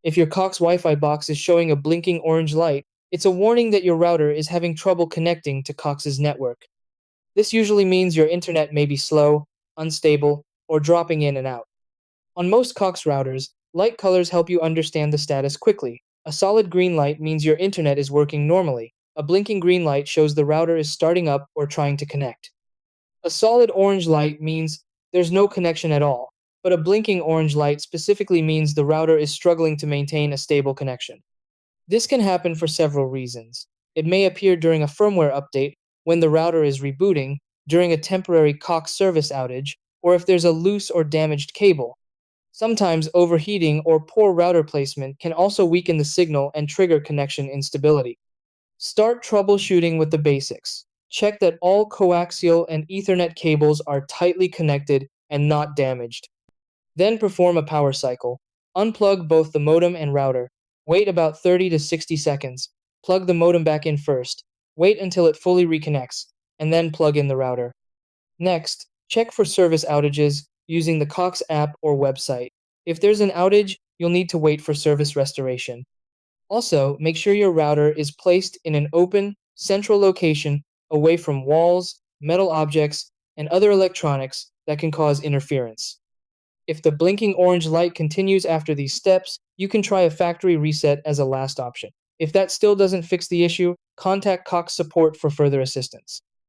If your Cox Wi-Fi box is showing a blinking orange light, it's a warning that your router is having trouble connecting to Cox's network. This usually means your internet may be slow, unstable, or dropping in and out. On most Cox routers, light colors help you understand the status quickly. A solid green light means your internet is working normally. A blinking green light shows the router is starting up or trying to connect. A solid orange light means there's no connection at all, but a blinking orange light specifically means the router is struggling to maintain a stable connection. This can happen for several reasons. It may appear during a firmware update, when the router is rebooting, during a temporary Cox service outage, or if there's a loose or damaged cable. Sometimes overheating or poor router placement can also weaken the signal and trigger connection instability. Start troubleshooting with the basics. Check that all coaxial and Ethernet cables are tightly connected and not damaged. Then perform a power cycle. Unplug both the modem and router. Wait about 30 to 60 seconds. Plug the modem back in first. Wait until it fully reconnects, and then plug in the router. Next, check for service outages using the Cox app or website. If there's an outage, you'll need to wait for service restoration. Also, make sure your router is placed in an open, central location away from walls, metal objects, and other electronics that can cause interference. If the blinking orange light continues after these steps, you can try a factory reset as a last option. If that still doesn't fix the issue, contact Cox support for further assistance.